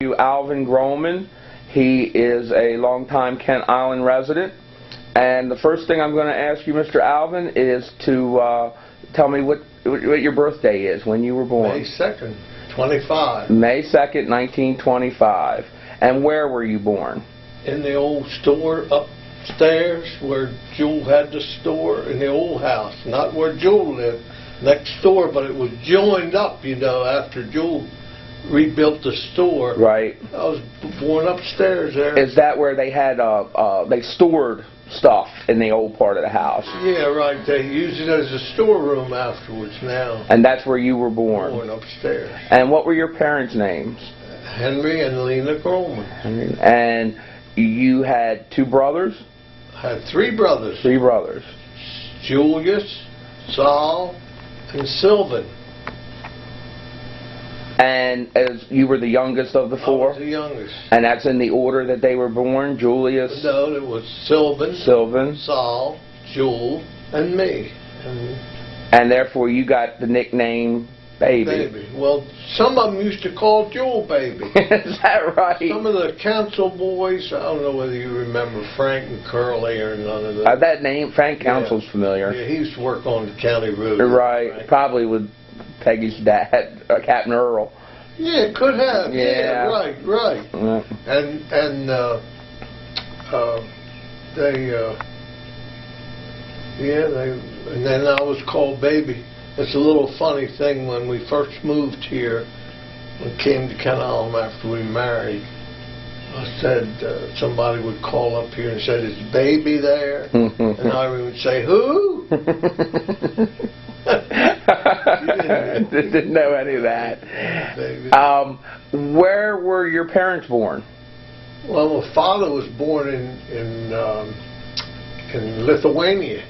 Alvin Grollman. He is a longtime Kent Island resident. And the first thing I'm going to ask you, Mr. Alvin, is to tell me what your birthday is, when you were born. May 2nd, 25. May 2nd, 1925. And where were you born? In the old store upstairs where Jewel had the store, in the old house. Not where Jewel lived, next door, but it was joined up, you know, after Jewel rebuilt the store. Right. I was born upstairs there. Is that where they had they stored stuff in the old part of the house? Yeah, right. They use it as a storeroom afterwards now. And that's where you were born? Born upstairs. And what were your parents' names? Henry and Lena Grollman. And you had two brothers? I had three brothers. Three brothers. Julius, Saul, and Sylvan. And as you were the youngest of the four? I was the youngest. And that's in the order that they were born? Julius? No, it was Sylvan, Saul, Jewel, and me. And therefore you got the nickname Baby. Baby. Well, some of them used to call Jewel Baby. Is that right? Some of the council boys, I don't know whether you remember Frank and Curly or none of that. That name, Frank Council's familiar. Yeah, he used to work on the county road. Right, Frank. Probably with Peggy's dad, Captain Earl. Yeah, could have. Yeah. Right. Yeah. And then I was called Baby. It's a little funny thing when we first moved here and came to Kent Island after we married. I said, somebody would call up here and said, "Is Baby there?" And I would say, "Who?" Didn't know any of that. Baby. Where were your parents born? Well, my father was born in Lithuania,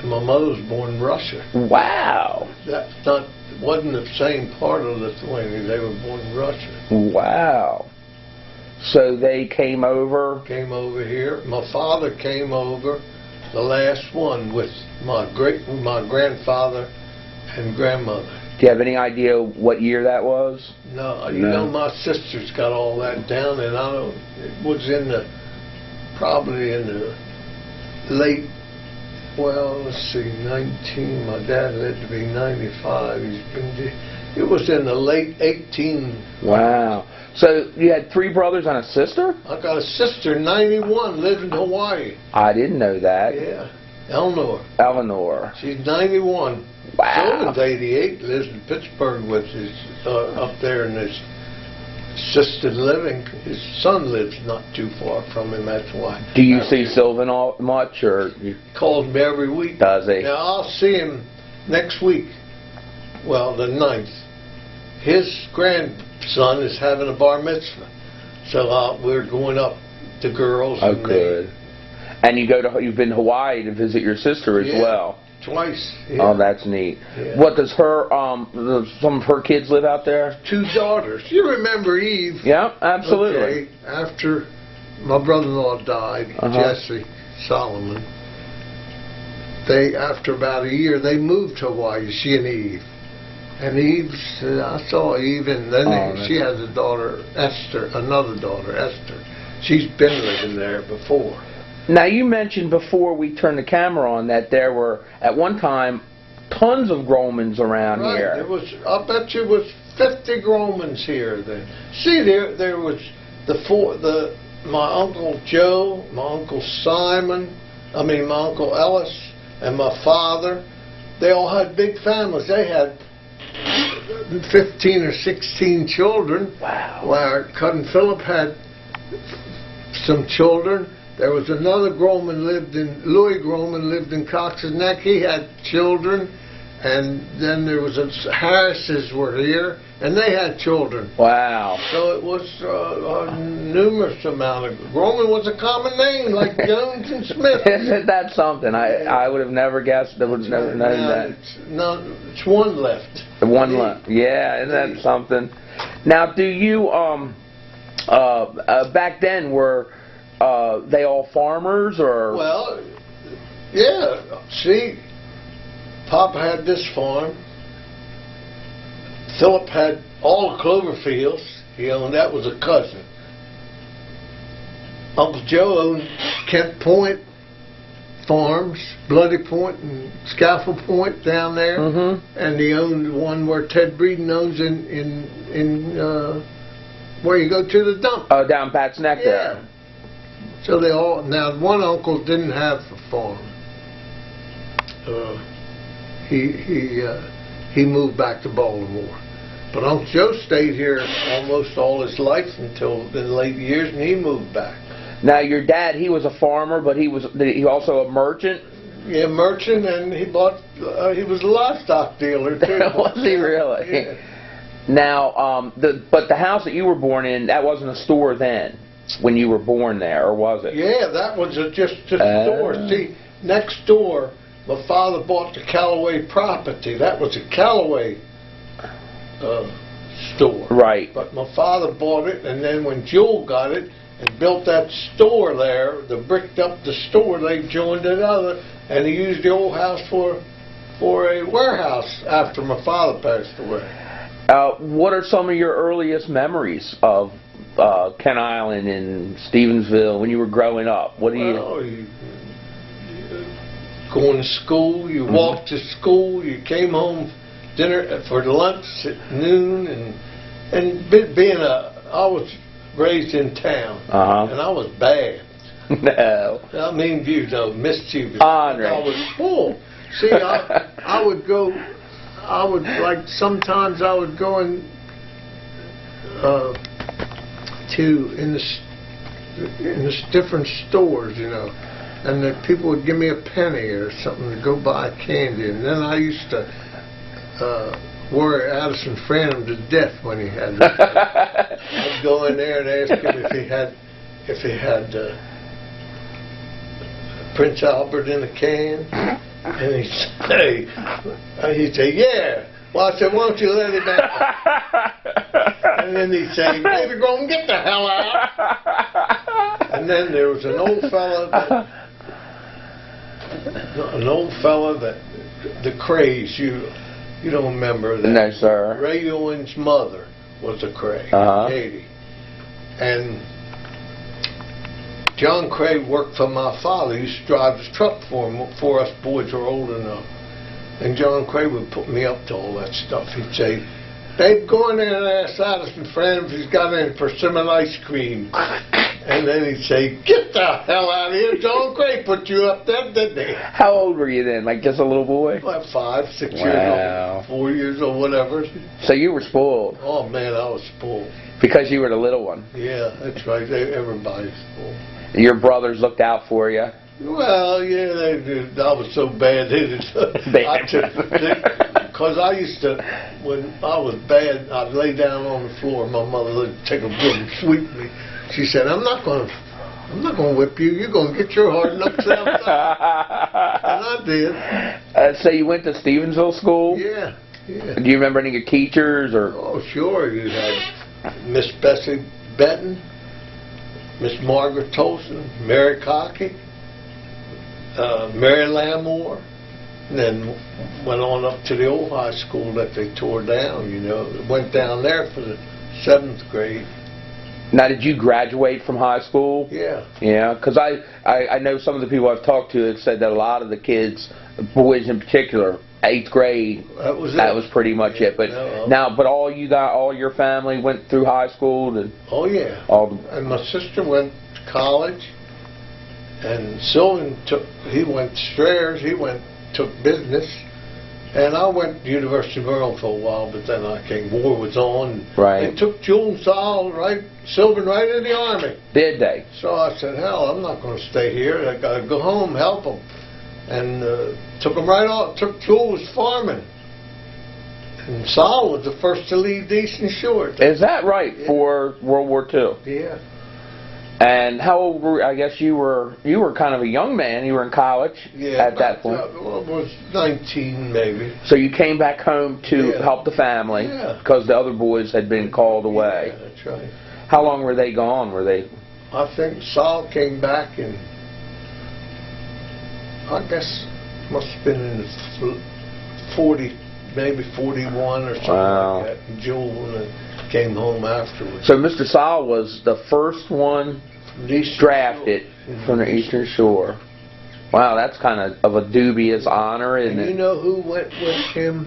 and my mother was born in Russia. Wow. Wasn't the same part of Lithuania. They were born in Russia. Wow. So they came over? Came over here. My father came over, the last one, with my grandfather and grandmother. Do you have any idea what year that was? No, you know, my sister's got all that down, and I don't. It was probably in the late. Well, let's see, 19. My dad lived to be 95. It was in the late 18. Wow. So you had three brothers and a sister? I got a sister, 91, lived in Hawaii. I didn't know that. Yeah, Eleanor. She's 91. Wow. Sylvan's 88, lives in Pittsburgh with his, up there in his assisted living. His son lives not too far from him, that's why. Do you see Sylvan much, or? He calls me every week. Does he? Now, I'll see him next week, well, the 9th. His grandson is having a bar mitzvah, so we're going up, the girls. Oh, good. And you've been to Hawaii to visit your sister as well. Twice. Yeah. Oh, that's neat. Yeah. What does some of her kids live out there? Two daughters. You remember Eve? Yeah, absolutely. Okay. After my brother-in-law died, Jesse Solomon, after about a year, they moved to Hawaii, she and Eve. And Eve, I saw Eve, and then she has a daughter, Esther, another daughter, Esther. She's been living there before. Now, you mentioned before we turned the camera on that there were, at one time, tons of Grollmans around here. There was, I bet you, was 50 Grollmans here then. See, there was my Uncle Joe, my Uncle Simon, my Uncle Ellis, and my father. They all had big families. They had 15 or 16 children. Wow. Where cousin Philip had some children. There was another Louis Grollman lived in Cox's Neck. He had children. And then there was Harris's were here, and they had children. Wow. So it was a numerous amount of. Grollman was a common name, like Jones and Smith. Isn't that something? I would have never guessed. I would have never known that. It's one left. One left. Yeah, isn't that something? Now, do you back then were they all farmers or? Well, yeah. See, Papa had this farm. Philip had all the clover fields. he owned. That was a cousin. Uncle Joe owned Kent Point Farms, Bloody Point and Scaffold Point down there, and he owned the one where Ted Breeden owns in where you go to the dump. Oh, down Pat's Neck there. So they all, now one uncle didn't have a farm. He moved back to Baltimore. But Uncle Joe stayed here almost all his life until the late years, and he moved back. Now your dad, he was a farmer, but he was also a merchant? Yeah, merchant, and he was a livestock dealer too. Was he really? Yeah. Now, but the house that you were born in, that wasn't a store then, when you were born there, or was it? Yeah, that was just a store. See, next door, my father bought the Callaway property. That was a Callaway store. Right. But my father bought it, and then when Jewel got it and built that store there, the bricked up the store, they joined another, and he used the old house for a warehouse after my father passed away. What are some of your earliest memories of Kent Island and Stevensville when you were growing up? What do you going to school, you walked to school, you came home dinner for lunch at noon, and I was raised in town, and I was bad. No. I mean, you know, mischievous. Andre. I was full. See, I would go. Sometimes I would go in in the different stores, you know, and the people would give me a penny or something to go buy candy, and then I used to worry Addison Franham to death when he had it. I'd go in there and ask him if he had Prince Albert in a can. And he'd say, yeah. Well, I said, why don't you let him out? And then he'd say, baby, go and get the hell out. And then there was an old fella that the Craze, you don't remember that. No, sir. Ray Ewan's mother was a Cray, Katie. And John Cray worked for my father. He used to drive his truck for him before us boys were old enough. And John Cray would put me up to all that stuff. He'd say, Babe, go in there and ask Addison Franham if he's got any persimmon ice cream. And then he'd say, get the hell out of here. John Cray put you up there, didn't he? How old were you then? Like just a little boy? Like 5, 6 years old, 4 years old, whatever. So you were spoiled? Oh, man, I was spoiled. Because you were the little one? Yeah, that's right. Everybody's spoiled. Your brothers looked out for you? Well, yeah, they did. I was so bad. Because I used to, when I was bad, I'd lay down on the floor. My mother would take a broom and sweep me. She said, I'm not going to whip you. You're going to get your hard knocks out. And I did. So you went to Stevensville School? Yeah. Do you remember any of your teachers? Or? Oh, sure. You had Miss Bessie Benton, Miss Margaret Tolson, Mary Cockey, Mary Lamore, and then went on up to the old high school that they tore down, you know. Went down there for the 7th grade. Now, did you graduate from high school? Yeah. Yeah, because I know some of the people I've talked to have said that a lot of the kids, boys in particular, 8th grade, that was pretty much it. But but all your family went through high school? Oh, yeah. And my sister went to college, and Sylvan he went to Strayers, took business, and I went to University of Maryland for a while, but then I came, war was on. Right. They took Jewel and Sylvan right in the Army. Did they? So I said, hell, I'm not going to stay here. I got to go home, help them. And took them right off. Took Jewel was farming. And Sol was the first to leave the Eastern Shore. Is that right? Yeah. For World War II? Yeah. And how old were, I guess you were kind of a young man. You were in college at that point. I was 19 maybe. So you came back home to help the family because the other boys had been called away. Yeah, that's right. How long were they gone? I think Sol came back in, I guess, must have been in the maybe 41 or something like that. And Jewel came home afterwards. So Mr. Saul was the first one drafted from the Eastern Shore. Wow, that's kind of a dubious honor, isn't it? You know who went with him?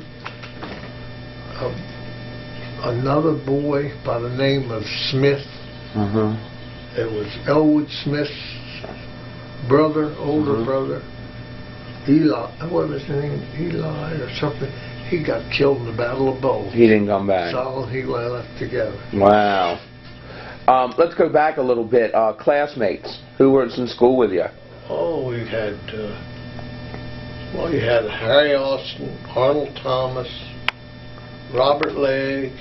Another boy by the name of Smith. It was Elwood Smith's brother, older brother. Eli, what was his name? Eli or something. He got killed in the Battle of Bulge. He didn't come back. Saul and he left together. Wow. Let's go back a little bit. Classmates, who was in school with you? Oh, we had, you had Harry Austin, Arnold Thomas, Robert Legg.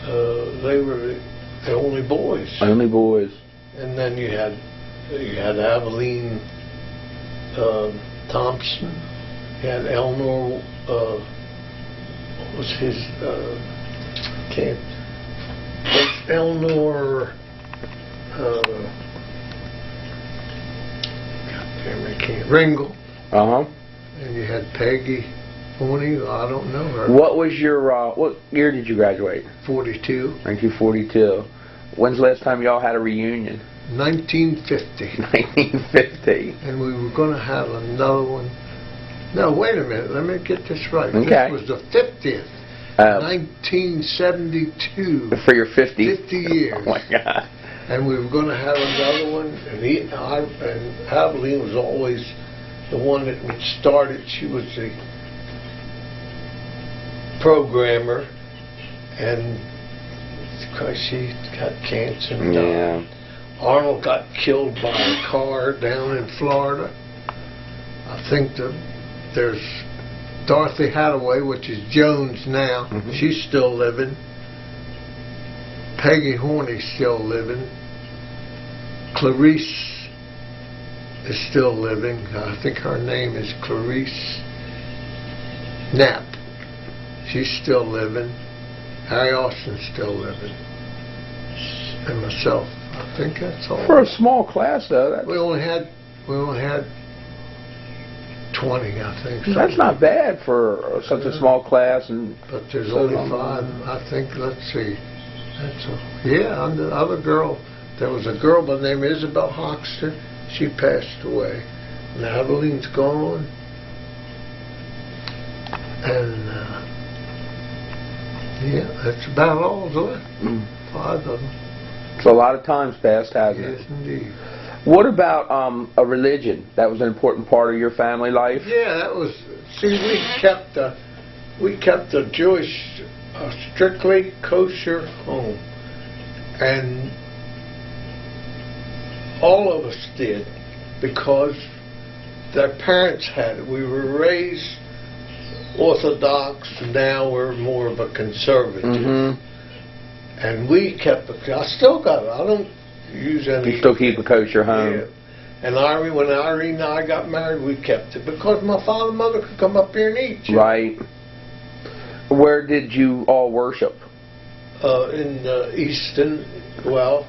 They were the only boys. Only boys. And then you had Aveline Thompson. You had Eleanor. What was his? Eleanor. Ringle. And you had Peggy Horney. I don't know her. What was your? What year did you graduate? 42. 1942. When's the last time y'all had a reunion? 1950. 1950. And we were going to have another one. No, wait a minute. Let me get this right. Okay. This was the 50th. 1972. For your 50. 50 years. Oh my God. And we were going to have another one. And Aveline was always the one that would start it. She was the programmer. And because she got cancer and died. Arnold got killed by a car down in Florida. I think there's Dorothy Hathaway, which is Jones now. She's still living. Peggy Horney's still living. Clarice is still living. I think her name is Clarice Knapp. She's still living. Harry Austin's still living. And myself. I think that's all. For a small class, though. We only had 20, I think. That's not bad for such a small class. But there's only 5. I think. Let's see. And the other girl. There was a girl by the name of Isabel Hoxter. She passed away. And Aveline's gone. And that's about all left. 5 of them. So a lot of time's passed, hasn't it? Yes, indeed. What about a religion? That was an important part of your family life? Yeah, that was. See, we kept a Jewish, strictly kosher home, and all of us did because their parents had it. We were raised Orthodox. Now we're more of a conservative. And we kept I still got it. I don't use any. You still keep a kosher home? Yeah. And when Irene and I got married, we kept it because my father and mother could come up here and eat. Right. Where did you all worship? In Easton. Well,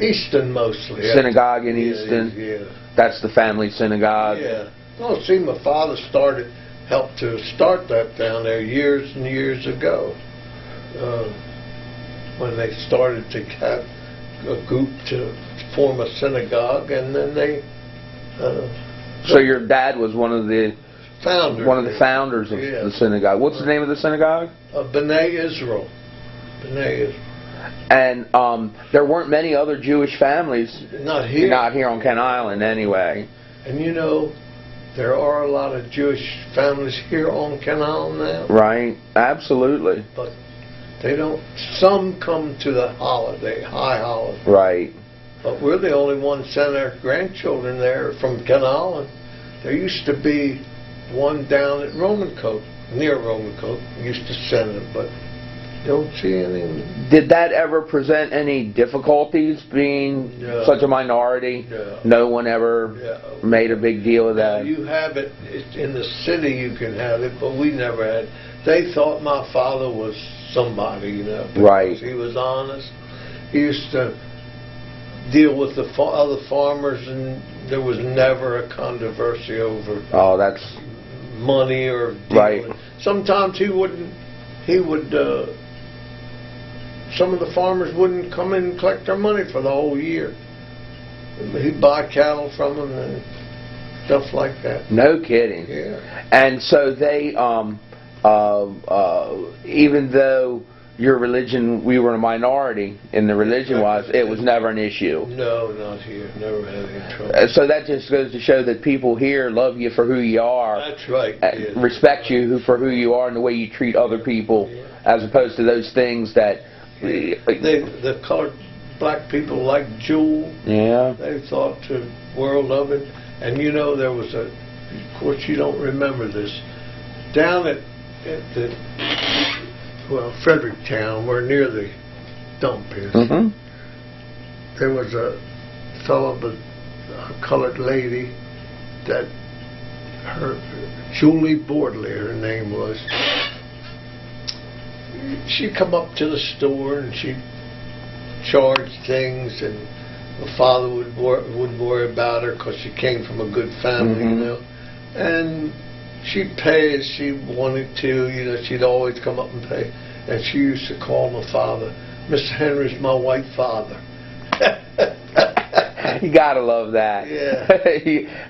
Easton mostly. Synagogue in Easton? Yeah. That's the family synagogue? Yeah. Oh, see, my father helped to start that down there years and years ago. When they started to have a group to form a synagogue, and then they. So your dad was one of the founders. One of the founders of the synagogue. What's the name of the synagogue? B'nai Israel. B'nai Israel. And there weren't many other Jewish families. Not here. Not here on Kent Island, anyway. And you know, there are a lot of Jewish families here on Kent Island now. Right. Absolutely. But they don't. Some come to the holiday, high holiday. Right. But we're the only ones sending our grandchildren there from Kent Island. There used to be one down at Romancoke, near Romancoke. Used to send them, but don't see any. Did that ever present any difficulties being such a minority? No one ever made a big deal of that? You have it in the city, you can have it, but we never had. They thought my father was somebody, you know. Right. He was honest. He used to deal with the other farmers, and there was never a controversy over. Oh, that's money or dealing. Right. Sometimes he would some of the farmers wouldn't come in and collect their money for the whole year. He'd buy cattle from them and stuff like that. No kidding. Yeah. And so they, even though your religion, we were a minority in the religion-wise, it was never an issue. No, not here. Never had any trouble. So that just goes to show that people here love you for who you are. That's right. Yeah. Respect you for who you are and the way you treat other people, as opposed to those things that... The colored black people like Jewel. Yeah. They thought the world of it. And you know, there was of course you don't remember this, down at the, Fredericktown, where near the dump is, there was a fellow, a colored lady, that Julie Bordley, her name was. She'd come up to the store and she'd charge things, and my father wouldn't worry about her because she came from a good family, you know. And she'd pay as she wanted to, you know. She'd always come up and pay. And she used to call my father, Mr. Henry's my white father. You gotta love that. Yeah.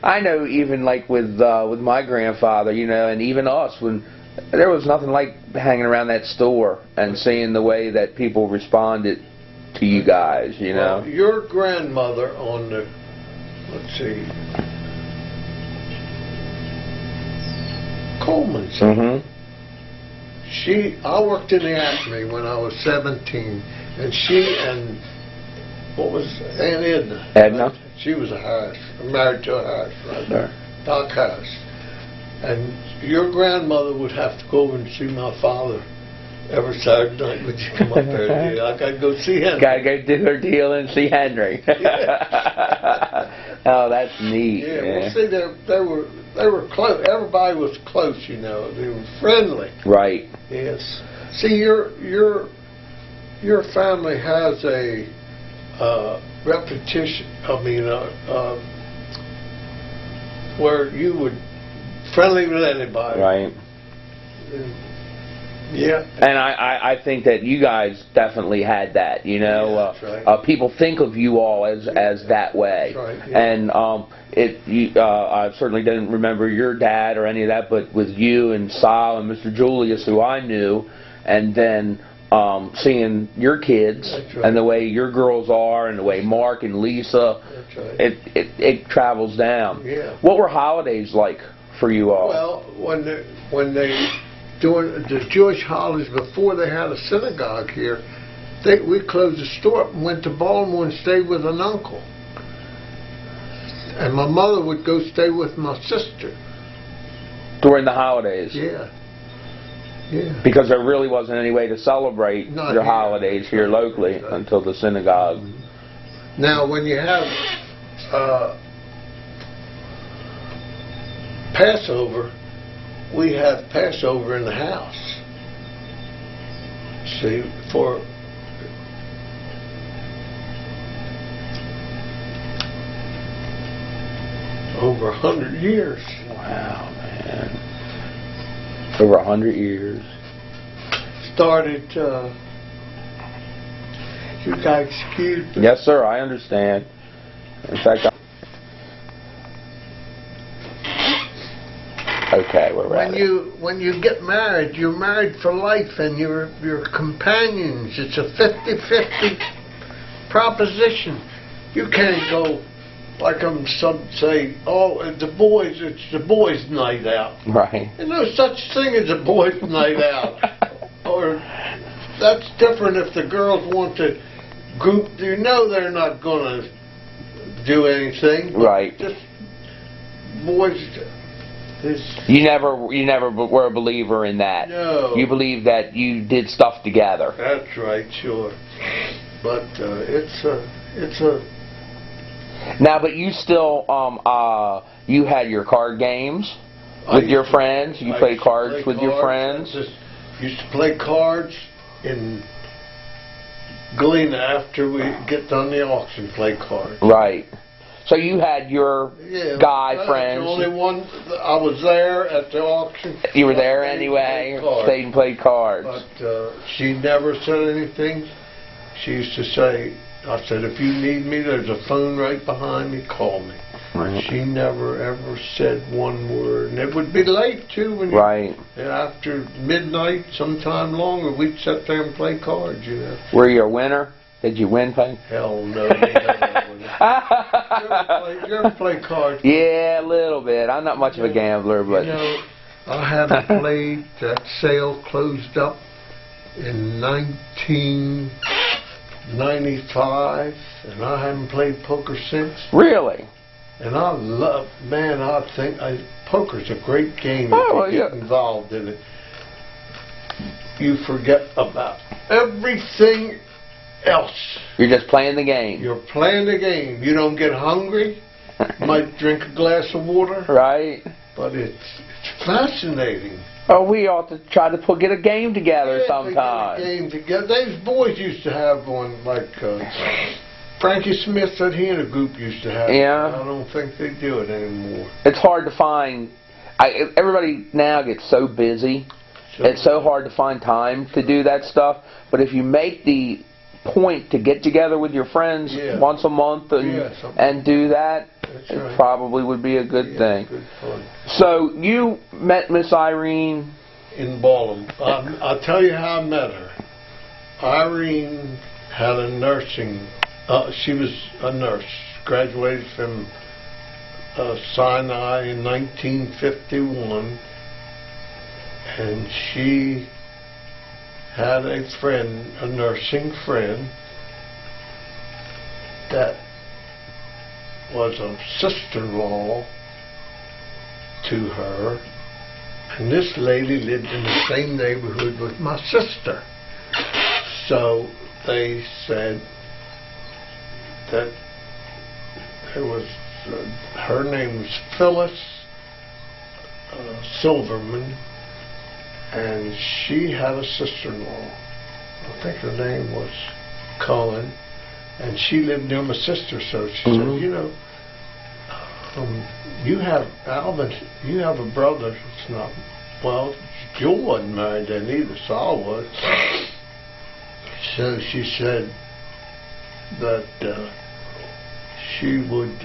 I know, even like with my grandfather, you know, and even us, when there was nothing like hanging around that store and seeing the way that people responded to you guys, you know. Well, your grandmother on the, let's see, Coleman's. I worked in the Acme when I was 17, and she and what was Aunt Edna? Edna? She was a Harris, married to a Harris, right? Sure. Doc Harris. And your grandmother would have to go over and see my father every Saturday night. Would you come up there? Yeah, I gotta go see Henry. Gotta go do her deal and see Henry. Oh, that's neat. Yeah, well, see, they were close. Everybody was close, you know. They were friendly. Right. Yes. See, your family has a repetition. I mean, where you would friendly with anybody. Right. Yeah. And I think that you guys definitely had that, you know. Yeah, that's right. People think of you all as that way. That's right, yeah. And I certainly didn't remember your dad or any of that, but with you and Sal and Mr. Julius, who I knew, and then seeing your kids, right, and the way your girls are, and the way Mark and Lisa, that's right. it travels down. Yeah. What were holidays like for you all? Well, when they during the Jewish holidays, before they had a synagogue here, we closed the store up and went to Baltimore and stayed with an uncle. And my mother would go stay with my sister. During the holidays? Yeah. Yeah. Because there really wasn't any way to celebrate Not your here. holidays here locally until the synagogue. Now, when you have Passover, we have Passover in the house. See, for over 100 years. Wow, man. Over 100 years. Started, you guys excuse me. Yes, sir, I understand. In fact, okay, we're ready. When you get married, you're married for life, and you're companions. It's a 50-50 proposition. You can't go like some say, oh, it's the boys' night out. Right. There's no such thing as a boys' night out. Or that's different if the girls want to group. You know they're not going to do anything. Right. Just boys. You never were a believer in that. No. You believed that you did stuff together. That's right, sure. But it's a. Now, but you still you had your card games with your friends. You played cards with your friends. Used to play cards in Galena after we get done the auction. Play cards. Right. So you had your guy that's friends. the only one. I was there at the auction. You were there anyway. Stayed and played cards. But she never said anything. She used to say, I said, if you need me, there's a phone right behind me, call me. Right. She never ever said one word. And it would be late, too. When right. After midnight, sometime longer, we'd sit there and play cards, you know. Were you a winner? Did you win, playing? Hell no. Did you ever play cards? Yeah, a little bit. I'm not much of a gambler, but... You know, I haven't played. That sale closed up in 1995, and I haven't played poker since. Really? And I think poker's a great game Oh, if well, you get involved in it. You forget about everything else. You're just playing the game. You're playing the game. You don't get hungry. You might drink a glass of water. Right. But it's fascinating. Oh, we ought to try to get a game together sometime. Get a game together. Those boys used to have one, like Frankie Smith said he and a group used to have. Yeah. I don't think they do it anymore. It's hard to find. Everybody now gets so busy. It's so hard to find time to do that stuff. But if you make the point to get together with your friends once a month and do that, it probably would be a good thing. Good fun. So you met Miss Irene in Ballum. I'll tell you how I met her. Irene had a nursing. She was a nurse. Graduated from Sinai in 1951, and she had a friend, a nursing friend, that was a sister-in-law to her, and this lady lived in the same neighborhood with my sister. So they said that there was, her name was Phyllis Silverman, and she had a sister-in-law. I think her name was Cullen, and she lived near my sister, so she said, you know, you have, Alvin, you have a brother. It's not, well, Joe wasn't married then either, so I was. So she said that she would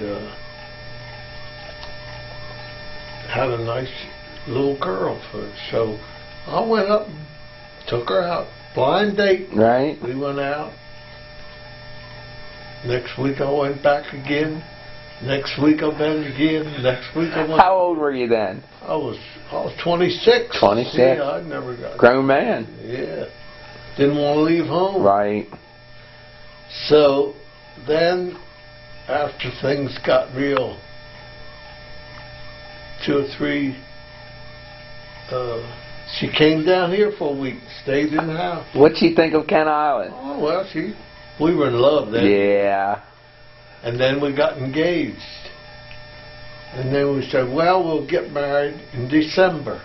have a nice little girl for her. So I went up and took her out. Blind date. Right. We went out. Next week I went back again. Next week I went again. Next week I went. How old were you then? I was 26. 26. Yeah, I never got. Grown man. Yeah. Didn't want to leave home. Right. So then, after things got real, 2 or 3, she came down here for a week, stayed in the house. What'd she think of Kent Island? Oh, well, we were in love then. Yeah. And then we got engaged. And then we said, well, we'll get married in December.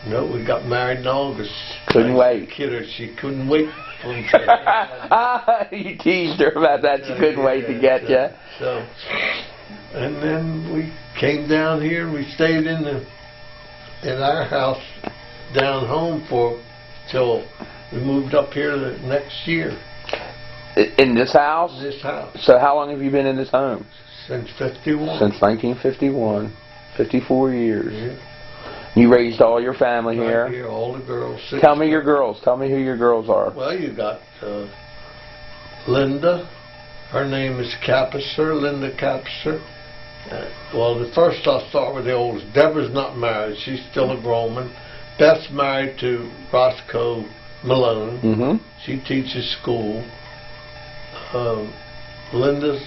No, we got married in August. Couldn't wait. Kid her, she couldn't wait for him You teased her about that. She couldn't wait to get you. So, and then we came down here and we stayed in our house down home till we moved up here the next year. In this house? This house. So how long have you been in this home? Since 51. Since 1951. 54 years. Yeah. You raised all your family Right here? all the girls. Tell me your girls. Tell me who your girls are. Well, you got Linda. Her name is Capisser, Linda Capisser. Well, first I'll start with the oldest. Deborah's not married. She's still a Grollman. Beth's married to Roscoe Malone. Mm-hmm. She teaches school. Linda's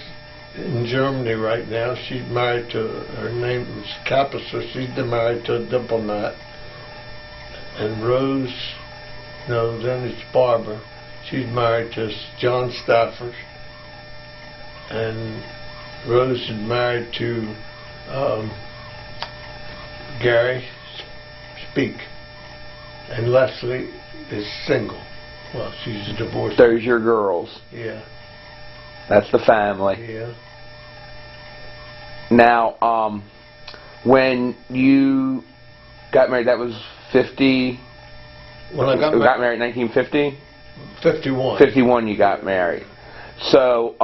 in Germany right now. She's married to, her name is Capisser. She's married to a diplomat. And Rose, no, then it's Barbara. She's married to John Stafford. And Rose is married to Gary Speak. And Leslie is single. Well, she's a divorcee. Those your girls. Yeah. That's the family. Yeah. Now, when you got married, that was 50. When I got married in 1950. 51. 51, you got married. So,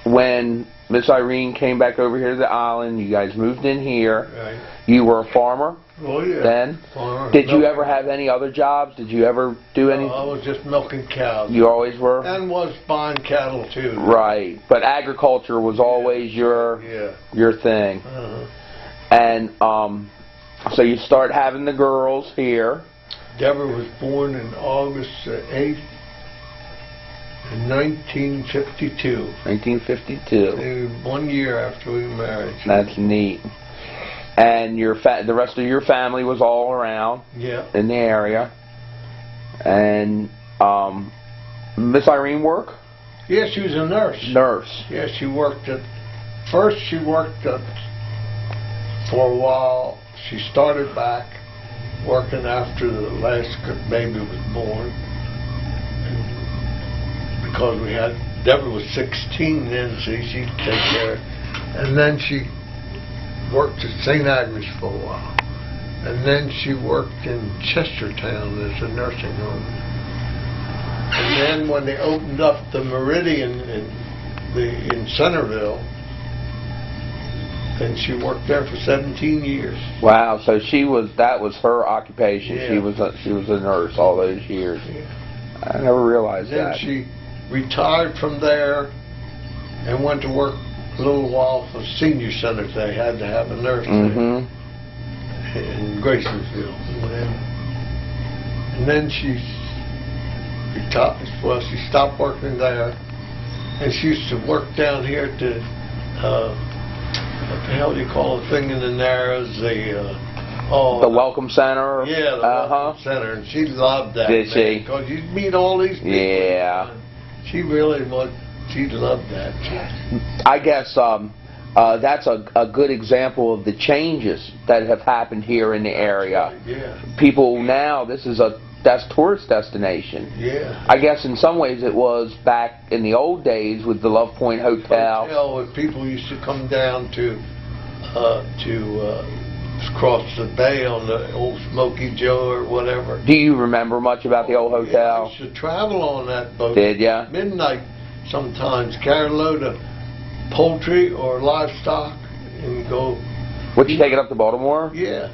when Miss Irene came back over here to the island, you guys moved in here. Right. You were a farmer. Oh yeah. Then. Farmer. Did you ever have any other jobs? Did you ever do anything? I was just milking cows. You always were. And was buying cattle too. Right, but agriculture was always your thing. Uh-huh. And so you start having the girls here. Deborah was born in August 8th, in 1952. 1952. 1 year after we married. That's neat. And the rest of your family was all around in the area. And Miss Irene work? Yeah, she was a nurse. Nurse. Yeah, she worked for a while. She started back working after the last baby was born. And because Deborah was 16 then, so she'd take care. And then she worked at St. Agnes for a while. And then she worked in Chestertown as a nursing home. And then when they opened up the Meridian in Centerville, then she worked there for 17 years. Wow, so that was her occupation. Yeah. She was a nurse all those years. Yeah. I never realized Then that. she retired from there and went to work a little while for senior centers. They had to have a nurse there in Graysonville. And then she retired. Well, she stopped working there, and she used to work down here at the what the hell do you call the thing in the Narrows? The Welcome Center. Yeah, the Welcome Center, and she loved that. Did she? Because you'd meet all these people. Yeah. She really was. She loved that. I guess that's a good example of the changes that have happened here in the area. Yeah. People now, that's tourist destination. Yeah. I guess in some ways it was back in the old days with the Love Point Hotel. Where people used to come down to cross the bay on the old Smoky Joe or whatever. Do you remember much about the old hotel? Yeah, I used to travel on that boat. Did ya? Midnight sometimes, carry a load of poultry or livestock and go. Would you take it up to Baltimore? Yeah.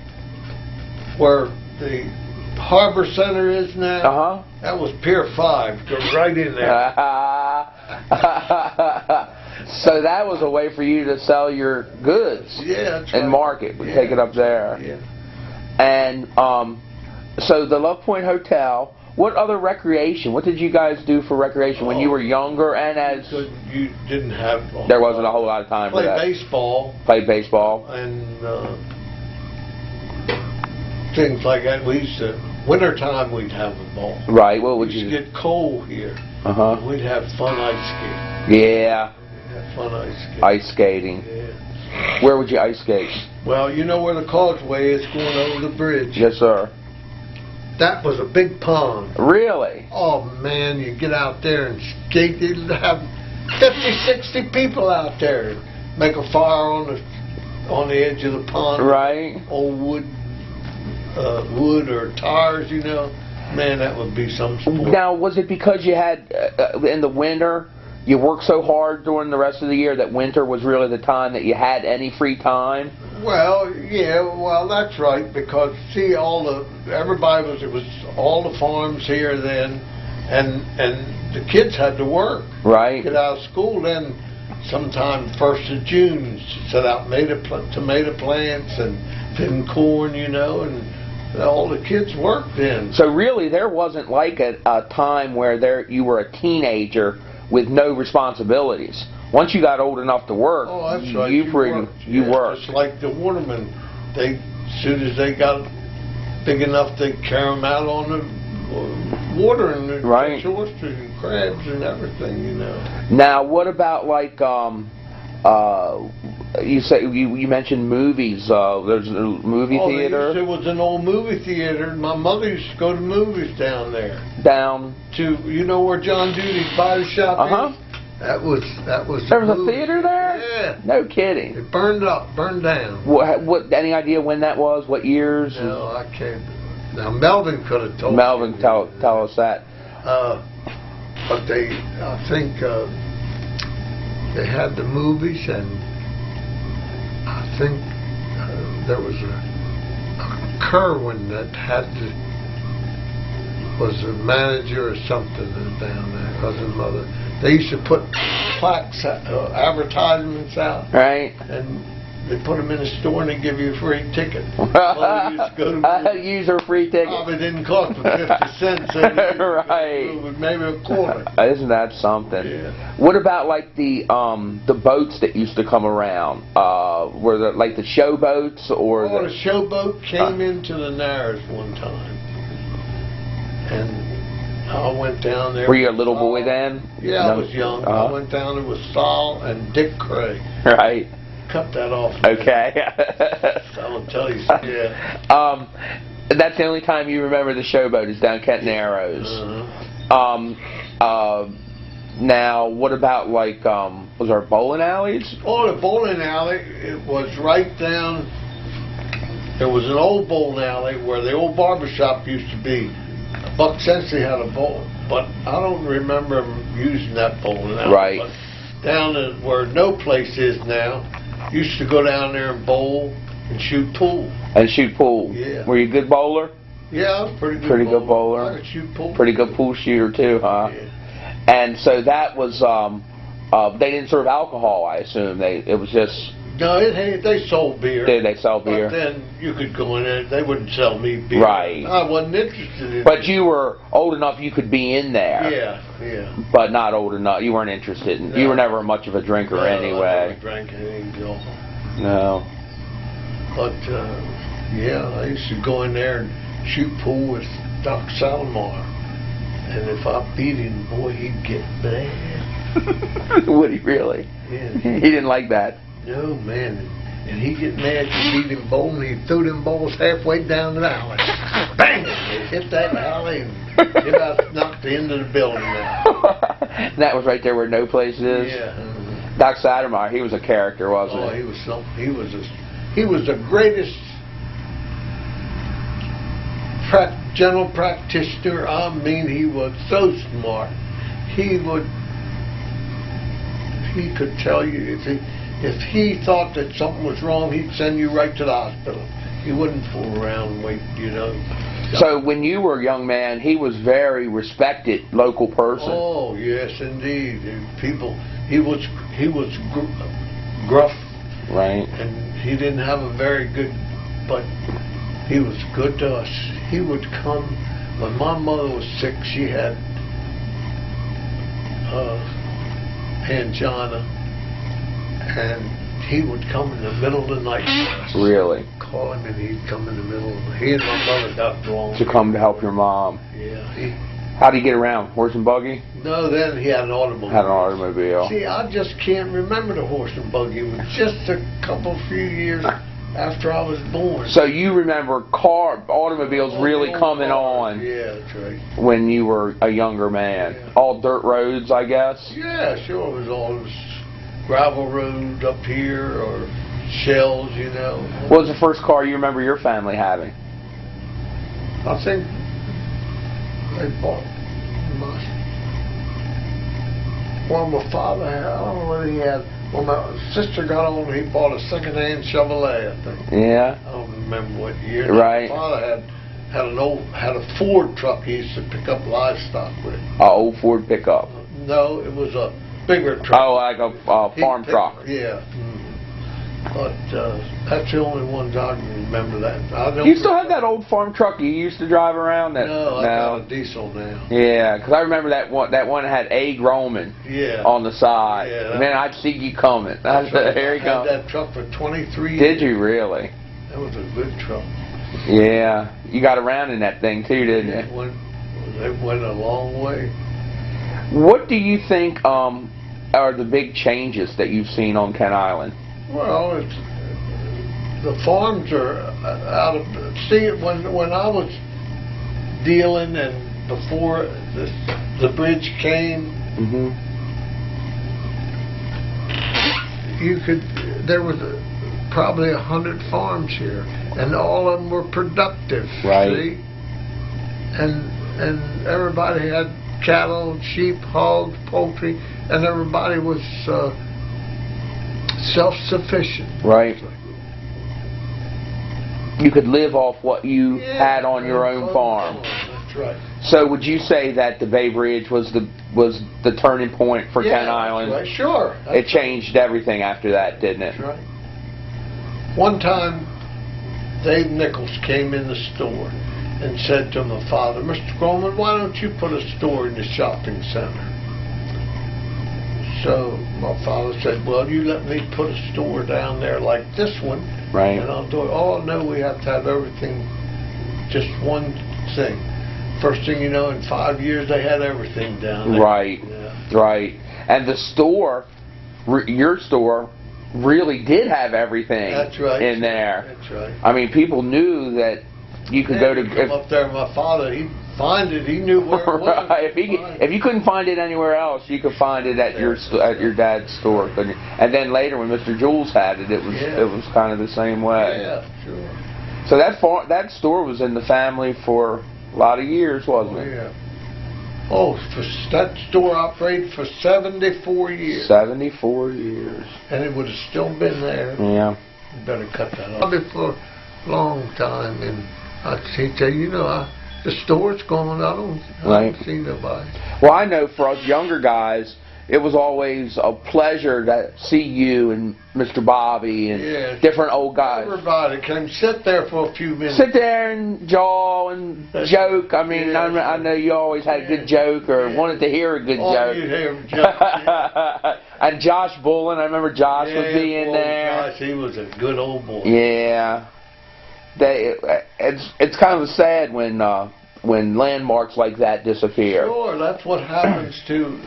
Where the Harbor Center is now. That was Pier 5. Go right in there. So that was a way for you to sell your goods. Yeah, that's and right. market. We take it up there. Yeah. And so the Love Point Hotel. What other recreation? What did you guys do for recreation when you were younger and as? You didn't have. There wasn't a whole lot of time for that. Played baseball. And things like that. We used to. Wintertime we'd have a ball. Right. What would you? It used to get cold here. We'd have fun ice skating. Yeah. We'd have fun ice skating. Ice skating. Yeah. Where would you ice skate? Well, you know where the causeway is going over the bridge. Yes, sir. That was a big pond. Really? Oh man, you get out there and skate. You'd have 50, 60 people out there. Make a fire on the edge of the pond. Right. Old wood or tires, you know. Man, that would be some sport. Now, was it because you had in the winter you worked so hard during the rest of the year that winter was really the time that you had any free time? Well, yeah, that's right, because see, it was all the farms here then, and the kids had to work. Right. Get out of school then sometime 1st of June, set out tomato plants and then corn, you know, and all the kids worked then. So really there wasn't like a time where you were a teenager with no responsibilities. Once you got old enough to work, that's right. you worked. It's like the watermen. As soon as they got big enough, they carry them out on the water and catch oysters and crabs and everything, you know. Now, what about like you mentioned movies? There's a movie theater. There was an old movie theater. My mother used to go to movies down there. Down to where John Duty's body shop is? That was There was a theater there? Yeah. No kidding. It burned up, burned down. What? Any idea when that was? What years? No, I can't. Now, Melvin could have told Melvin, you. tell us that. But I think they had the movies, and I think there was a Kerwin that was a manager or something down there, cousin mother. They used to put plaques, advertisements out. Right. And they put them in a store and they give you a free ticket. I use her free ticket. Probably didn't cost but 50 cents. So right. Maybe a quarter. Isn't that something? Yeah. What about like the boats that used to come around? Were the like the show boats or? The showboat came into the Narrows one time, and I went down there. Were you a little boy then? Yeah, No? I was young. I went down there with Saul and Dick Craig. Right. Cut that off. Okay. I'll tell you. Yeah. That's the only time you remember the showboat is down Kent Narrows. Now, what about like was there bowling alleys? Oh, the bowling alley. It was right down. There was an old bowling alley where the old barbershop used to be. Buck Sensley had a bowl, but I don't remember using that bowling alley. Right. But down where no place is now, used to go down there and bowl and shoot pool. And shoot pool. Yeah. Were you a good bowler? Yeah, I was pretty good. Good bowler. I could shoot pool. Pretty good pool shooter too, huh? Yeah. And so that was they didn't serve alcohol, I assume. It was just. No, they sold beer. Did they sell beer? But then you could go in there. They wouldn't sell me beer. Right. I wasn't interested in But it. you were old enough you could be in there. Yeah, yeah. But not old enough. You weren't interested in. No. You were never much of a drinker anyway. I never drank anything, Bill. No. But yeah, I used to go in there and shoot pool with Doc Salmar. And if I beat him, boy, he'd get mad. Would he really? Yeah. He didn't like that. No, man. And he'd get mad to beat him bowling. He'd throw them balls halfway down the alley. Bang! They'd hit that alley and it about knocked the end of the building out. And that was right there where no place is? Yeah. Doc Sattermeyer, he was a character, wasn't Oh, he? he was something. He was the greatest general practitioner. I mean, he was so smart. He could tell you if he thought that something was wrong, he'd send you right to the hospital. He wouldn't fool around and wait, you know. So when you were a young man, he was very respected local person. Oh yes, indeed. He was gruff. Right. And he didn't have a very good, but he was good to us. He would come, when my mother was sick, she had angina, and he would come in the middle of the night for us. Really? Call him and he'd come in the middle of the night. He and my mother got along. To come to help your mom. Yeah. How'd he get around? Horse and buggy? No, then he had an automobile. Had an automobile. See, I just can't remember the horse and buggy. It was just a few years after I was born. So you remember automobiles really coming on Yeah, that's right. when you were a younger man. Yeah. All dirt roads, I guess? Yeah, sure. It was all gravel roads up here or shells, you know. What was the first car you remember your family having? I think they bought my father had, I don't know whether he had, well, my sister got on and he bought a second-hand Chevrolet, I think. Yeah. I don't remember what year. Right. My father had a Ford truck he used to pick up livestock with. An old Ford pickup. No, it was a bigger truck. Oh, like a farm truck. Yeah. But that's the only ones I can remember that. You still have that old farm truck you used to drive around? No, I got a diesel now. Yeah, because I remember that one had A. Grollman on the side. Yeah, Man, I'd see you coming. Right. Here you I go. had that truck for 23 years. Did you really? That was a good truck. Yeah. You got around in that thing too, didn't you? It went a long way. What do you think are the big changes that you've seen on Kent Island? Well, the farms are out of. See, when I was dealing and before the bridge came, there was probably 100 farms here, and all of them were productive. Right. See? And everybody had cattle, sheep, hogs, poultry, and everybody was self-sufficient. Right. You could live off what you had on your own farm. That's right. So would you say that the Bay Bridge was the turning point for Kent Island? Right. Sure. It changed everything after that, didn't it? That's right. One time, Dave Nichols came in the store and said to my father, "Mr. Grollman, why don't you put a store in the shopping center?" So my father said, "Well, you let me put a store down there like this one, right, and I'll do it." Oh, no, we have to have everything, just one thing. First thing you know, in 5 years, they had everything down there. Right, right. And the store, your store, really did have everything in there. That's right. I mean, people knew that you could go to... Come up there, my father, he'd find it. He knew where it was. Right. If you couldn't find it anywhere else, you could find it at your dad's store, couldn't you? And then later, when Mr. Jules had it, it was kind of the same way. Yeah, sure. So that store was in the family for a lot of years, wasn't it? Yeah. Oh, that store operated for 74 years. 74 years. And it would have still been there. Yeah. You better cut that off. Probably for a long time, and he'd say, the store's gone. I don't see nobody. Well, I know for us younger guys, it was always a pleasure to see you and Mr. Bobby and different old guys. Everybody came sit there for a few minutes. Sit there and jaw and joke. I mean, I know you always had a good joke or wanted to hear a good joke. You'd hear a joke. And Josh Bullen, I remember Josh would be in there. Josh, he was a good old boy. Yeah. It's kind of sad when landmarks like that disappear. Sure, that's what happens to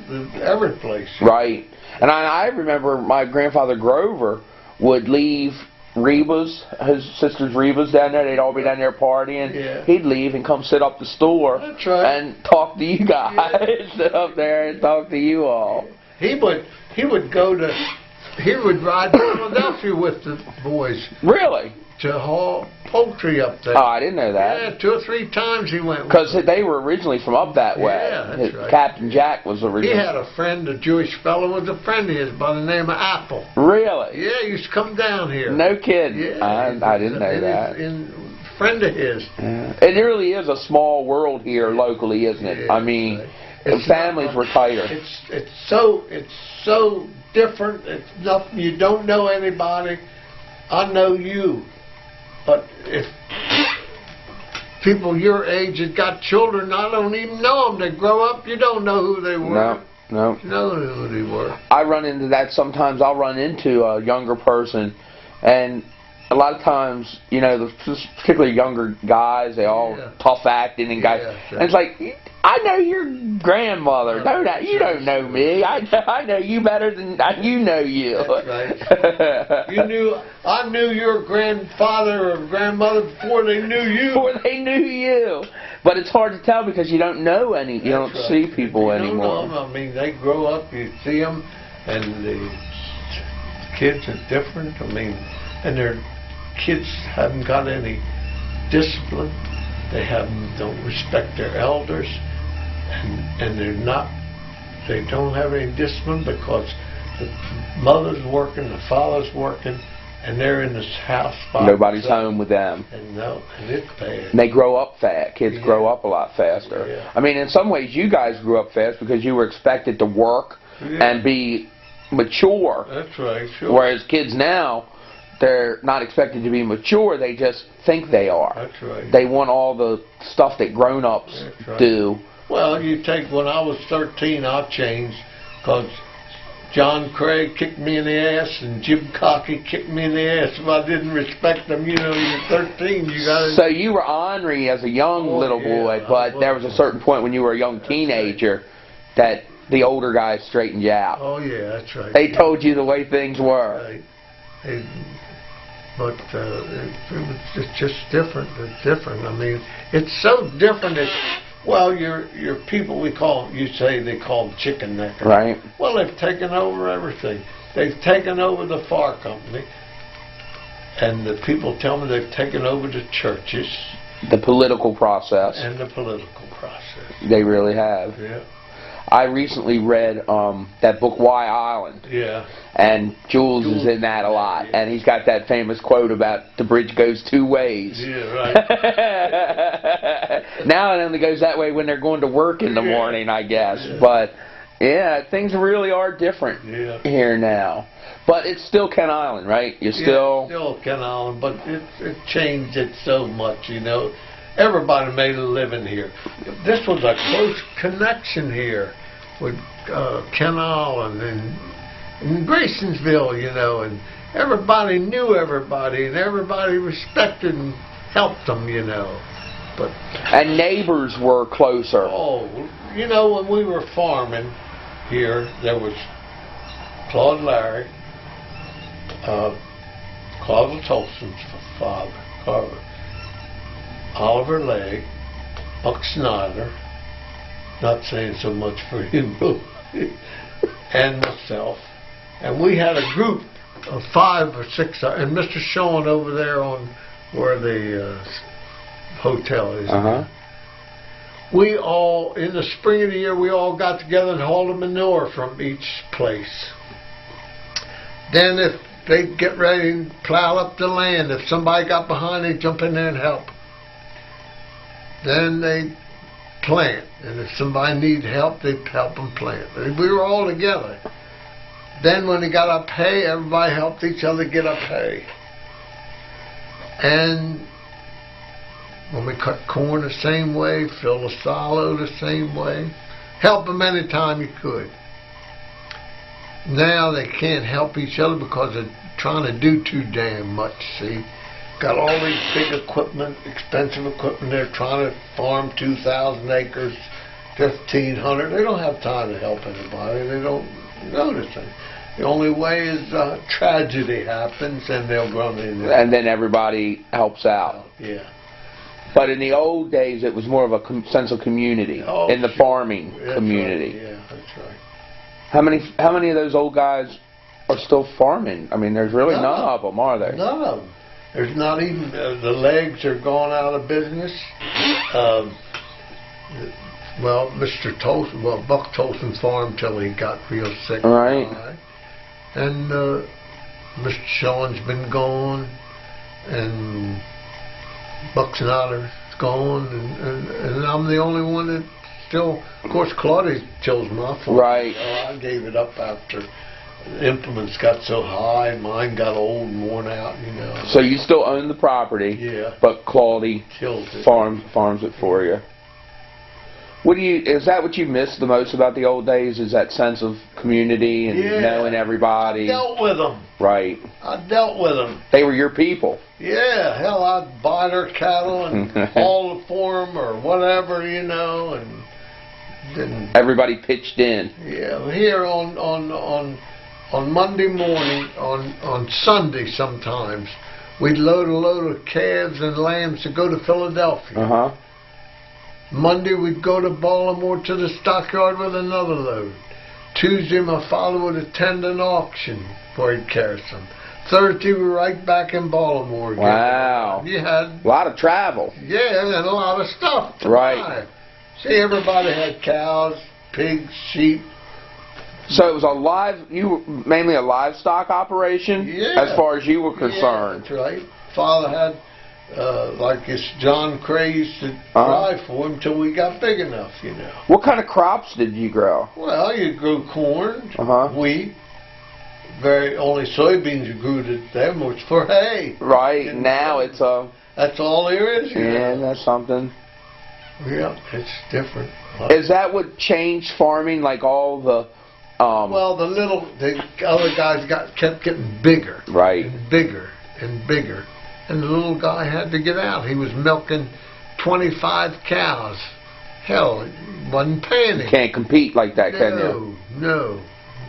every place. Right. And I remember my grandfather Grover would leave Reba's, his sister's Reba's down there. They'd all be down there partying. Yeah. He'd leave and come sit up the store and talk to you guys. Sit up there and talk to you all. He would ride to Philadelphia with the boys. Really? To haul poultry up there. Oh, I didn't know that. Yeah, 2 or 3 times he went. Because they were originally from up that way. Yeah, that's right. Captain Jack was originally. He had a friend, a Jewish fellow, was a friend of his by the name of Apple. Really? Yeah, he used to come down here. No kidding. Yeah, I didn't know that. Friend of his. Yeah. It really is a small world here locally, isn't it? Yeah, I mean, the families were tighter. It's so different. It's nothing. You don't know anybody. I know you. But if people your age that got children, I don't even know them. They grow up, you don't know who they were. No. You know who they were. I run into that sometimes. I'll run into a younger person, and a lot of times, particularly younger guys, they all tough acting and guys. And it's like, I know your grandmother. You don't know me. I know you better than you know you. That's right. I knew your grandfather or grandmother before they knew you. Before they knew you. But it's hard to tell because you don't know any. You don't see people anymore. Don't know them. I mean, they grow up. You see them, and the kids are different. I mean, and their kids haven't got any discipline. They don't respect their elders, and they don't have any discipline because the mother's working, the father's working, and they're in this house by nobody's themselves. home with them. And it's bad. And they grow up fast. Kids grow up a lot faster. Yeah. I mean, in some ways, you guys grew up fast because you were expected to work and be mature. That's right. Sure. Whereas kids now, they're not expected to be mature. They just think they are. That's right. They want all the stuff that grown-ups do. Well, you take, when I was 13, I changed because John Craig kicked me in the ass and Jim Cocky kicked me in the ass if I didn't respect them. You're 13, you got to... So you were ornery as a young little boy, but there was a certain point when you were a young teenager that the older guys straightened you out. Oh, yeah, that's right. They told you the way things were. Right. But it's just different. It's different. I mean, it's so different. Well, your people, you say they call them chicken neckers. Right. Well, they've taken over everything. they've taken over the fire company, and the people tell me they've taken over the churches. The political process. And the political process. They really have. Yeah. I recently read that book, Why Island? Yeah. And Jules is in that a lot. Yeah. And he's got that famous quote about the bridge goes two ways. Yeah, right. Now it only goes that way when they're going to work in the morning, I guess. Yeah. But, yeah, things really are different here now. But it's still Kent Island, right? You're still... Yeah, still Kent Island, but it changed it so much, you know. Everybody made a living here. This was a close connection here with Kent Island and Graysonsville, you know, and everybody knew everybody, and everybody respected and helped them, you know. But and neighbors were closer. Oh, you know, when we were farming here, there was Claude Larry, Claude Tolson's father, Carver, Oliver Legg, Buck Snyder, not saying so much for him, and myself. And we had a group of 5 or 6, and Mr. Sean over there on where the hotel is. We all, in the spring of the year, we all got together and hauled the manure from each place. Then if they'd get ready and plow up the land, if somebody got behind, they'd jump in there and help. Then they'd plant, and if somebody needed help, they'd help them plant. We were all together. Then when they got up hay, everybody helped each other get up hay. And when we cut corn the same way, fill the silo the same way, help them any time you could. Now they can't help each other because they're trying to do too damn much, see. Got all these big equipment, expensive equipment. They're trying to farm 2,000 acres, 1,500. They don't have time to help anybody. They don't notice it. The only way is tragedy happens and they'll run in there. And then everybody helps out. Yeah. But in the old days, it was more of a sense of community in the farming community. Right. Yeah, that's right. How many of those old guys are still farming? I mean, there's really none of them, are there? None of them. There's not even the legs are gone out of business. Well, Buck Tolson farmed till he got real sick. Right. And Mr. Sean's been gone, and Buck Snyder's gone, and I'm the only one that still. Of course, Claudia chose my farm. Right. I gave it up after the implements got so high. Mine got old and worn out, you know. So you still own the property. Yeah. But Claudia farms it for you. Is that what you miss the most about the old days? Is that sense of community and knowing everybody? I dealt with them. Right. I dealt with them. They were your people. Yeah, hell, I'd buy their cattle and haul it for them or whatever, you know, and then everybody pitched in. Yeah, here on Monday morning, on Sunday sometimes, we'd load a load of calves and lambs to go to Philadelphia. Monday we'd go to Baltimore to the stockyard with another load. Tuesday my father would attend an auction where he'd carry some. Thursday we were right back in Baltimore again. Wow. You had a lot of travel. Yeah, and a lot of stuff to buy. See, everybody had cows, pigs, sheep. So it was mainly a livestock operation as far as you were concerned. Yeah, that's right. Father had like this John Cray used to drive for him till we got big enough, you know. What kind of crops did you grow? Well, you grew corn, wheat, only soybeans you grew to them was for hay. Right, and now it's that's all there is. That's something. Yeah, it's different. Is that what changed farming, like all the... Well, the other guys kept getting bigger. Right. And bigger and bigger. And the little guy had to get out. He was milking 25 cows. Hell, he wasn't paying it. You can't compete like that, can you? No.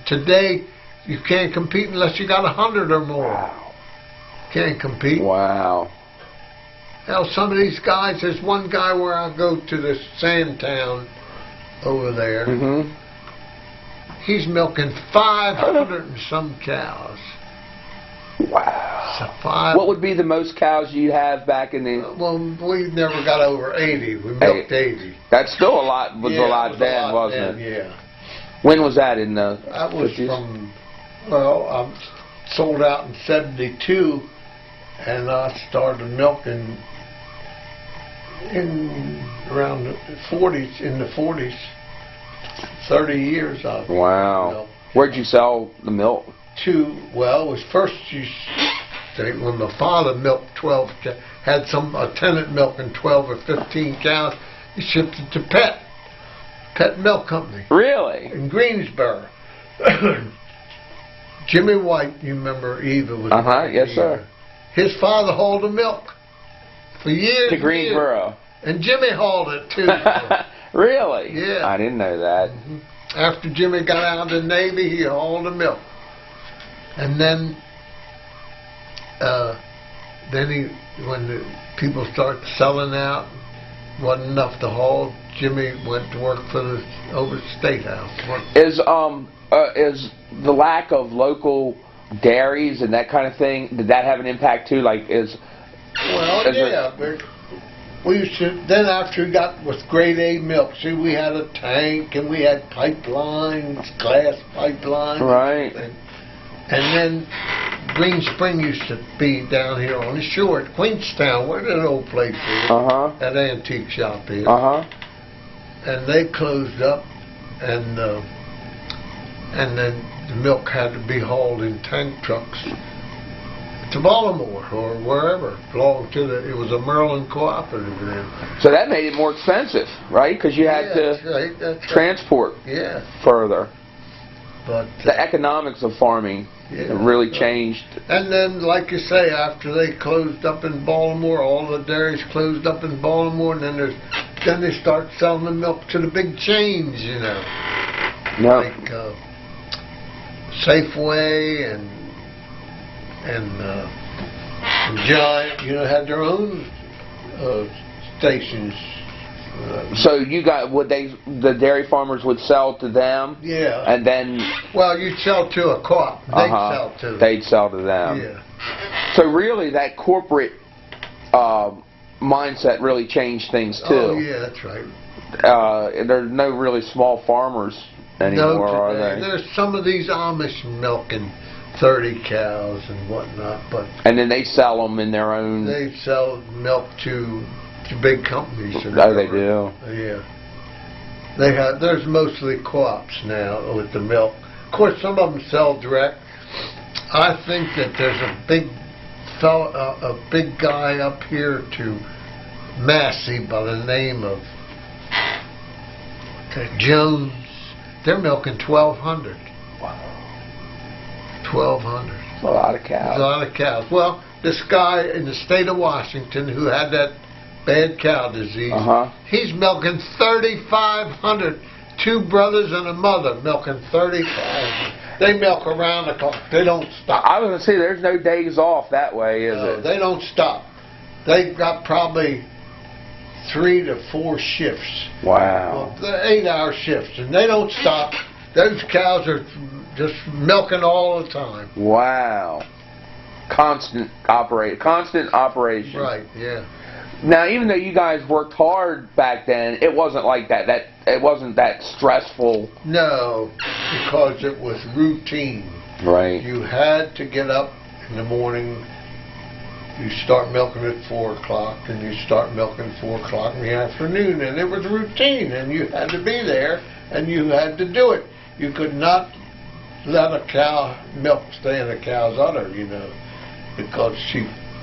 Today, you can't compete unless you got 100 or more. Wow. Can't compete. Wow. Hell, some of these guys, there's one guy where I go to this sand town over there. He's milking 500 and some cows. Wow. So what would be the most cows you have back in the... Well, we never got over 80. We milked 80. That's still a lot. Was Yeah, a lot it was then, a lot wasn't then, it? Yeah. When was that in the That was 50s? from, well, I sold out in 72, and I started milking in around the 40s, in the 40s. 30 years I've Wow. milked. Where'd you sell the milk? Well, it was first when my father milked 12, had a tenant milking 12 or 15 cows, he shipped it to Pet Milk Company. Really? In Greensboro. Jimmy White, you remember Eva was Yes, sir. His father hauled the milk for years. To Greensboro. And Jimmy hauled it too. Really? Yeah. I didn't know that. After Jimmy got out of the Navy, he hauled the milk. And then when the people started selling out, wasn't enough to haul, Jimmy went to work for over the State House. Is the lack of local dairies and that kind of thing, did that have an impact too? Well, yeah, but we used to, then after we got with grade A milk, see, we had a tank and we had pipelines, glass pipelines. Right. And then Green Spring used to be down here on the shore at Queenstown, where that old place is. That antique shop is. And they closed up, and then the milk had to be hauled in tank trucks to Baltimore or wherever. Belonged to it was a Maryland cooperative then. So that made it more expensive, right? Because you had to transport further. But the economics of farming really changed. And then, like you say, after they closed up in Baltimore, all the dairies closed up in Baltimore, and then they start selling the milk to the big chains, you know. Like Safeway and Giant, you know, had their own stations. So you got the dairy farmers would sell to them? Yeah. And then... Well, you'd sell to a co-op. They'd sell to them. They'd sell to them. Yeah. So really that corporate mindset really changed things too. Oh, yeah, that's right. There's no really small farmers anymore, are they? There's some of these Amish milking 30 cows and whatnot, but... And then they sell them in their own... They sell milk to big companies. Oh, they do? Yeah. There's mostly co-ops now with the milk. Of course, some of them sell direct. I think that there's a big guy up here to Massey by the name of Jones. They're milking 1,200. Wow. 1,200. That's a lot of cows. A lot of cows. Well, this guy in the state of Washington who had that bad cow disease, he's milking 3,500. 2 brothers and a mother milking 3,500. They milk around the clock. They don't stop. I was going to say, there's no days off that way, is it? They don't stop. They've got probably 3 to 4 shifts. Wow. 8-hour shifts, and they don't stop. Those cows are just milking all the time. Wow. Constant operation. Right, yeah. Now, even though you guys worked hard back then, it wasn't like that. It wasn't that stressful. No, because it was routine. Right. You had to get up in the morning. You start milking at 4 o'clock, and you start milking 4 o'clock in the afternoon, and it was routine, and you had to be there, and you had to do it. You could not let a cow milk stay in a cow's udder, you know, because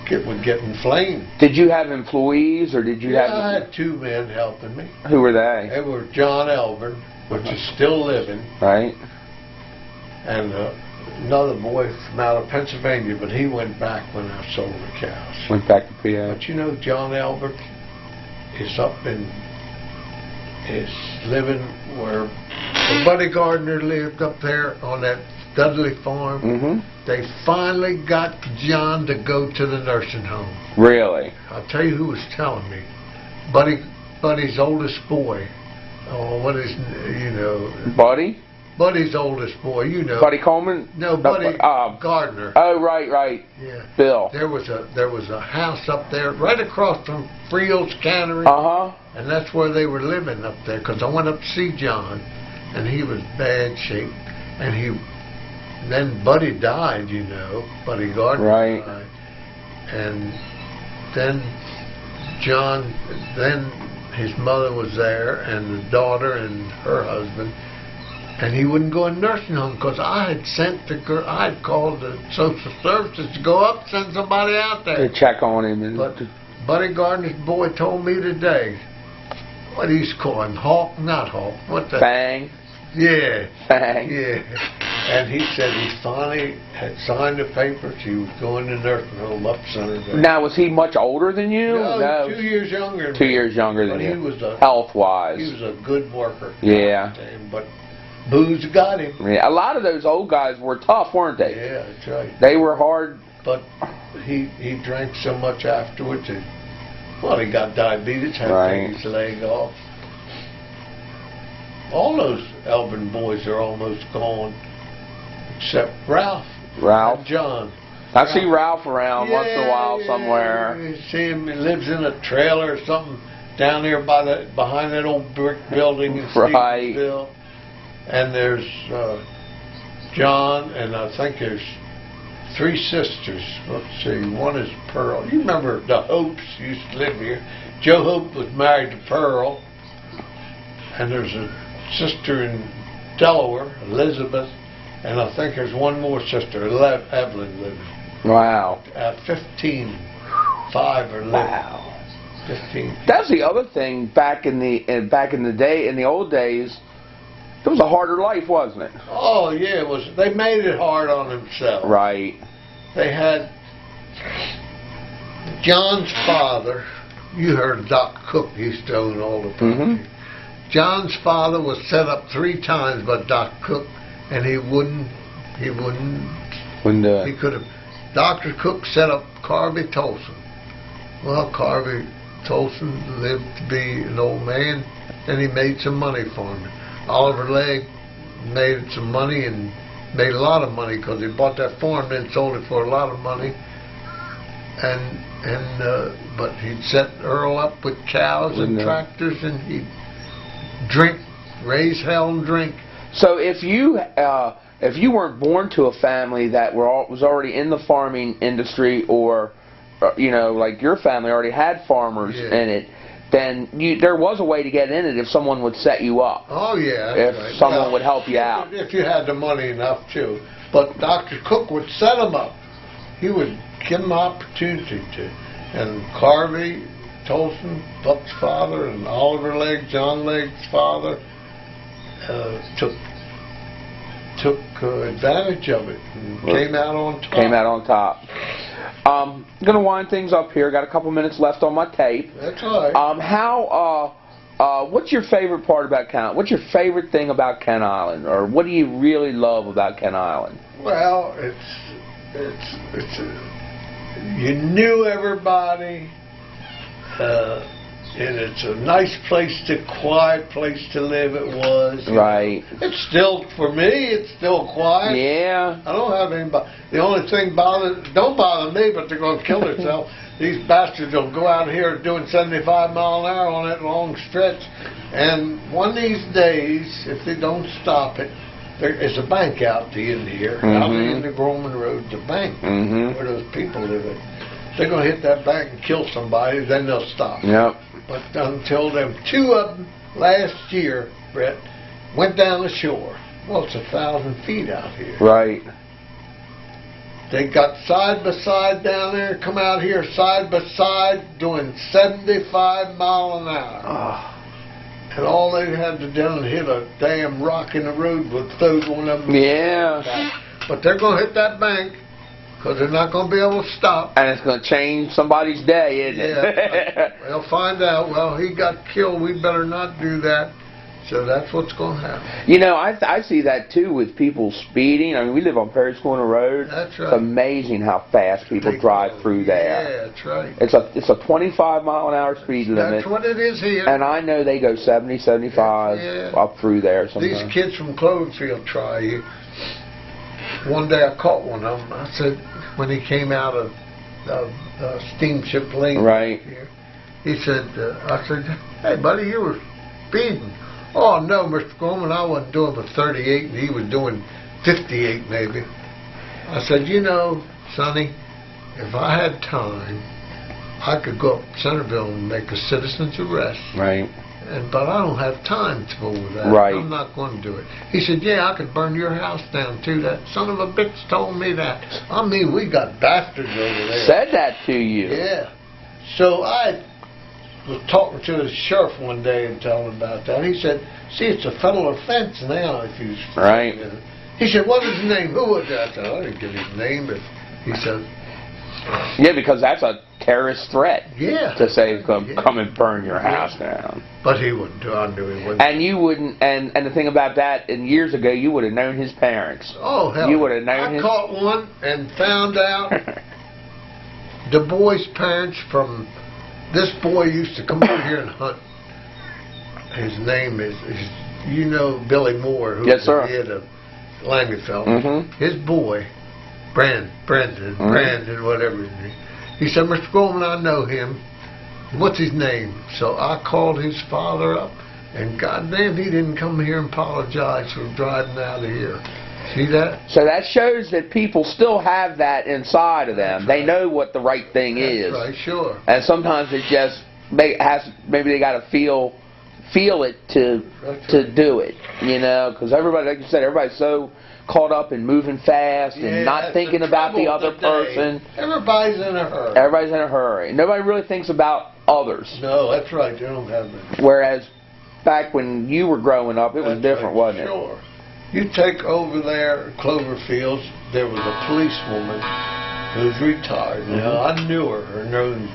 it would get inflamed. Did you have employees, or did you have... I had 2 men helping me. Who were they? They were John Alvin, which is still living. Right. And another boy from out of Pennsylvania, but he went back when I sold the cows. Went back to PA. But you know, John Albert is living where Buddy Gardner lived up there on that Dudley farm. They finally got John to go to the nursing home. Really? I'll tell you who was telling me. Buddy's oldest boy. Oh, what is, you know... Buddy? Buddy's oldest boy, you know. Buddy Coleman? No, Buddy Gardner. Oh, right. Yeah. Bill. There was a house up there right across from Friel's Cannery. And that's where they were living up there, because I went up to see John, and he was bad shape. And then Buddy died, you know. Buddy Gardner died. And then his mother was there, and the daughter and her husband. And he wouldn't go in nursing home because I had called the social services to go up, send somebody out there to check on him. But Buddy Gardner's boy told me today, what he's calling Hawk, not Hawk. What the? Fang. Yeah. Fang. Yeah. And he said he finally had signed the papers. He was going to nursing home up Center Bay. Now, was he much older than you? No, 2 years younger. 2 years younger than you. Health-wise. He was a good worker. Yeah. But booze got him. Yeah, a lot of those old guys were tough, weren't they? Yeah, that's right. They were hard. But he drank so much afterwards. He got diabetes, had to take his leg off. All those Alvin boys are almost gone, except Ralph. And John. I see Ralph around once in a while somewhere. You see him. He lives in a trailer or something down there behind that old brick building in Stevensville. And there's John, and I think there's 3 sisters. Let's see, one is Pearl. You remember the Hopes used to live here. Joe Hope was married to Pearl. And there's a sister in Delaware, Elizabeth, and I think there's one more sister, Evelyn, living. Wow. 15, 5 or 11. Wow. 15. That's the other thing back in the day, in the old days. It was a harder life, wasn't it? Oh yeah, it was. They made it hard on themselves. Right. They had John's father. You heard Doc Cook used to own all the property. John's father was set up 3 times by Doc Cook, and he wouldn't do it. He could have. Dr. Cook set up Carvey Tolson. Well, Carvey Tolson lived to be an old man, and he made some money for him. Oliver Legg made some money and made a lot of money because he bought that farm and then sold it for a lot of money. But he'd set Earl up with cows and tractors, and he'd raise hell and drink. So if you weren't born to a family that was already in the farming industry, or like your family already had farmers in it, then there was a way to get in it if someone would set you up. Oh yeah, if someone would help you out. If you had the money enough too. But Dr. Cook would set them up. He would give them opportunity to. And Carvey Tolson, Buck's father, and Oliver Legg, John Legg's father, took advantage of it and came out on top. I'm going to wind things up here. Got a couple minutes left on my tape. That's all right. What's your favorite part about Kent Island? What's your favorite thing about Kent Island? Or what do you really love about Kent Island? Well, you knew everybody, and it's a nice place quiet place to live. It was. Right. It's still, for me, it's still quiet. Yeah. I don't have anybody. The only thing don't bother me, but they're going to kill themselves. These bastards will go out here doing 75 mile an hour on that long stretch, and one of these days, if they don't stop it, there is a bank out the end here, out the end of Grollman Road, the bank where those people live at. They're going to hit that bank and kill somebody, then they'll stop. Yep. But until them 2 of them last year, Brett, went down the shore. Well, it's 1,000 feet out here. Right. They got side by side down there, come out here side by side, doing 75 mile an hour. And all they had to do was hit a damn rock in the road would throw one of them. Yeah. But they're going to hit that bank because they're not going to be able to stop. And it's going to change somebody's day, isn't it? They'll find out, well, he got killed, we better not do that. So that's what's going to happen. You know, I see that too with people speeding. I mean, we live on Perry's Corner Road. That's right. It's amazing how fast people drive through there. Yeah, that's right. It's a 25-mile-an-hour speed limit. That's what it is here. And I know they go 70, 75 up through there sometimes. These kids from Cloverfield try you. One day I caught one of them. I said, when he came out of Steamship Lane. Right. Here, he said, I said, hey, buddy, you were speeding. Oh, no, Mr. Grollman, I wasn't doing but 38, and he was doing 58 maybe. I said, you know, Sonny, if I had time, I could go up to Centerville and make a citizen's arrest. Right. But I don't have time to go with that. Right. I'm not going to do it. He said, yeah, I could burn your house down too. That son of a bitch told me that. I mean, we got bastards over there. Said that to you. Yeah. So I was talking to the sheriff one day and telling him about that. He said, see, it's a federal offense now if you... Right. He said, what is his name? Who was that? I said, I didn't give his name, but he said... Yeah, because that's a terrorist threat. Yeah. To say, come and burn your house down. But he wouldn't do it. I knew he wouldn't. And you wouldn't, and the thing about that, and years ago, you would have known his parents. Oh, hell. You would have known I caught one and found out the boy's parents from... This boy used to come over here and hunt. His name is you know Billy Moore, who's yes, sir. the head of Langenfeld. Mm-hmm. His boy, Brandon, whatever his name. He said, Mr. Grollman, I know him. What's his name? So I called his father up, and goddamn, he didn't come here and apologize for driving out of here. See that? So that shows that people still have that inside of them. That's right. They know what the right thing is. Right, sure. And sometimes it just maybe they got to feel it to do it. You know, because everybody, like you said, everybody's so caught up in moving fast and not thinking about the other person. Everybody's in a hurry. Everybody's in a hurry. Nobody really thinks about others. No, that's right. They don't have that. Whereas back when you were growing up, it was different, wasn't it? Sure. You take over there, Cloverfields, there was a policewoman who's retired now. I knew her. Her name.